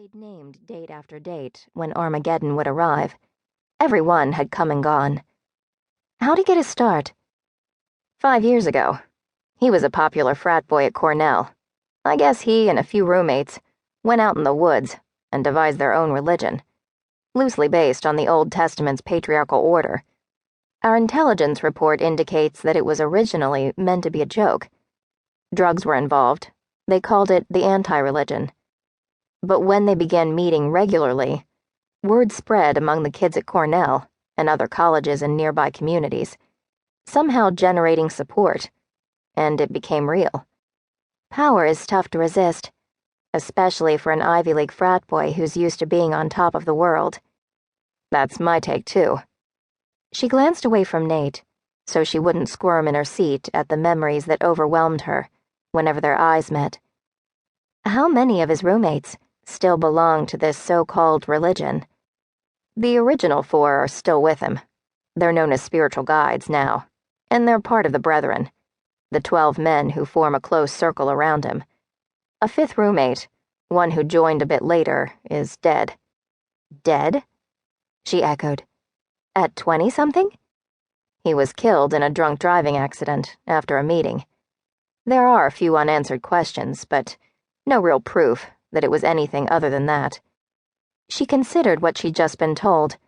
They'd named date after date when Armageddon would arrive. Every one had come and gone. How'd he get his start? 5 years ago. He was a popular frat boy at Cornell. I guess he and a few roommates went out in the woods and devised their own religion, loosely based on the Old Testament's patriarchal order. Our intelligence report indicates that it was originally meant to be a joke. Drugs were involved. They called it the anti-religion. But when they began meeting regularly, word spread among the kids at Cornell and other colleges in nearby communities, somehow generating support, and it became real. Power is tough to resist, especially for an Ivy League frat boy who's used to being on top of the world. That's my take, too. She glanced away from Nate, so she wouldn't squirm in her seat at the memories that overwhelmed her whenever their eyes met. How many of his roommates still belong to this so-called religion? The original 4 are still with him. They're known as spiritual guides now, and they're part of the Brethren, the 12 men who form a close circle around him. A 5th roommate, one who joined a bit later, is dead. Dead? She echoed. At 20-something? He was killed in a drunk driving accident after a meeting. There are a few unanswered questions, but no real proof that it was anything other than that. She considered what she'd just been told.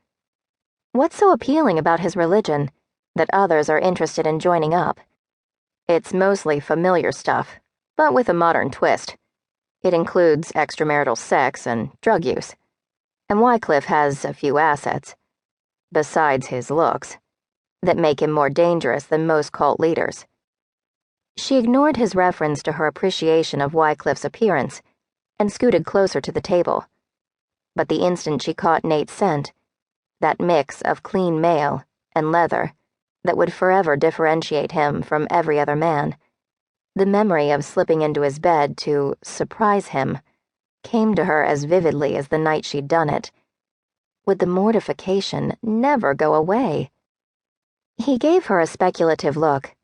What's so appealing about his religion that others are interested in joining up? It's mostly familiar stuff, but with a modern twist. It includes extramarital sex and drug use. And Wycliff has a few assets, besides his looks, that make him more dangerous than most cult leaders. She ignored his reference to her appreciation of Wycliff's appearance and scooted closer to the table. But the instant she caught Nate's scent, that mix of clean mail and leather that would forever differentiate him from every other man, the memory of slipping into his bed to surprise him came to her as vividly as the night she'd done it. Would the mortification never go away? He gave her a speculative look,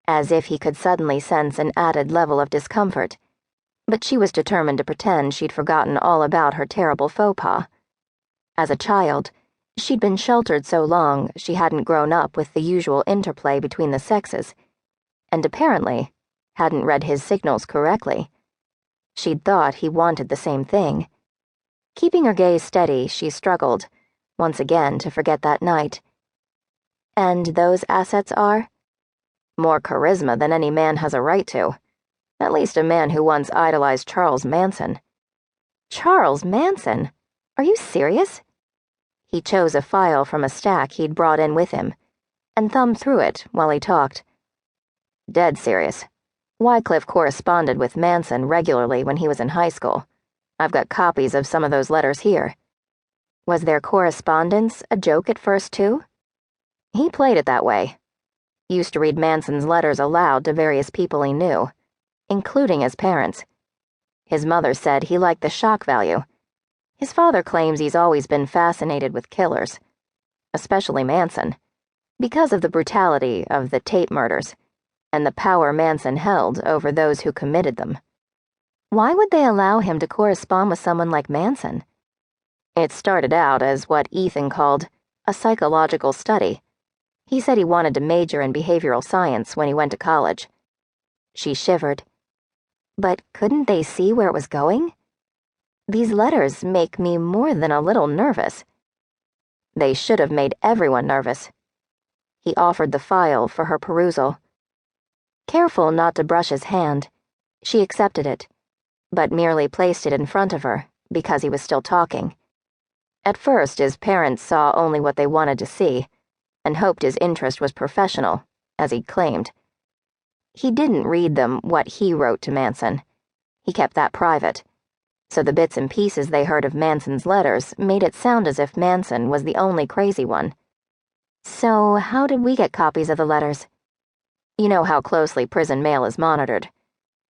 as if he could suddenly sense an added level of discomfort, but she was determined to pretend she'd forgotten all about her terrible faux pas. As a child, she'd been sheltered so long she hadn't grown up with the usual interplay between the sexes, and apparently hadn't read his signals correctly. She'd thought he wanted the same thing. Keeping her gaze steady, she struggled, once again, to forget that night. And those assets are? More charisma than any man has a right to. At least a man who once idolized Charles Manson. Charles Manson? Are you serious? He chose a file from a stack he'd brought in with him, and thumbed through it while he talked. Dead serious. Wycliff corresponded with Manson regularly when he was in high school. I've got copies of some of those letters here. Was their correspondence a joke at first, too? He played it that way. Used to read Manson's letters aloud to various people he knew, including his parents. His mother said he liked the shock value. His father claims he's always been fascinated with killers, especially Manson, because of the brutality of the tape murders and the power Manson held over those who committed them. Why would they allow him to correspond with someone like Manson? It started out as what Ethan called a psychological study. He said he wanted to major in behavioral science when he went to college. She shivered. But couldn't they see where it was going? These letters make me more than a little nervous. They should have made everyone nervous. He offered the file for her perusal. Careful not to brush his hand, she accepted it, but merely placed it in front of her because he was still talking. At first, his parents saw only what they wanted to see, and hoped his interest was professional, as he'd claimed. He didn't read them what he wrote to Manson. He kept that private, so the bits and pieces they heard of Manson's letters made it sound as if Manson was the only crazy one. So how did we get copies of the letters? You know how closely prison mail is monitored.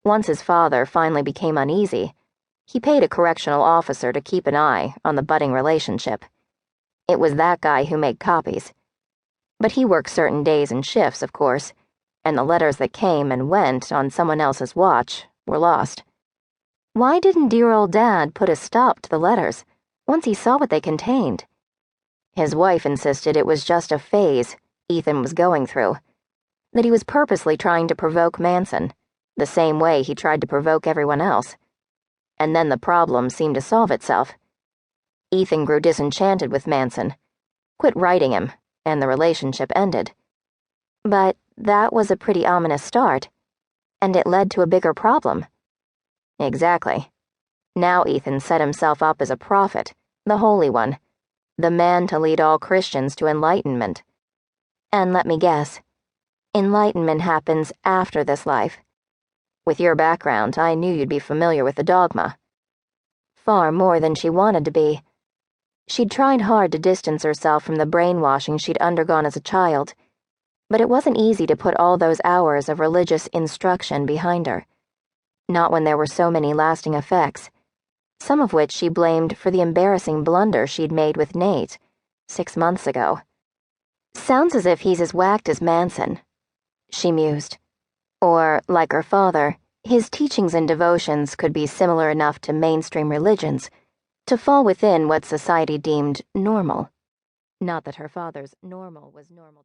Once his father finally became uneasy, he paid a correctional officer to keep an eye on the budding relationship. It was that guy who made copies. But he worked certain days and shifts, of course, and the letters that came and went on someone else's watch were lost. Why didn't dear old Dad put a stop to the letters once he saw what they contained? His wife insisted it was just a phase Ethan was going through, that he was purposely trying to provoke Manson, the same way he tried to provoke everyone else. And then the problem seemed to solve itself. Ethan grew disenchanted with Manson, quit writing him, and the relationship ended. But that was a pretty ominous start, and it led to a bigger problem. Exactly. Now Ethan set himself up as a prophet, the Holy One, the man to lead all Christians to enlightenment. And let me guess, enlightenment happens after this life. With your background, I knew you'd be familiar with the dogma. Far more than she wanted to be. She'd tried hard to distance herself from the brainwashing she'd undergone as a child, but it wasn't easy to put all those hours of religious instruction behind her. Not when there were so many lasting effects, some of which she blamed for the embarrassing blunder she'd made with Nate 6 months ago. Sounds as if he's as whacked as Manson, she mused. Or, like her father, his teachings and devotions could be similar enough to mainstream religions to fall within what society deemed normal. Not that her father's normal was normal.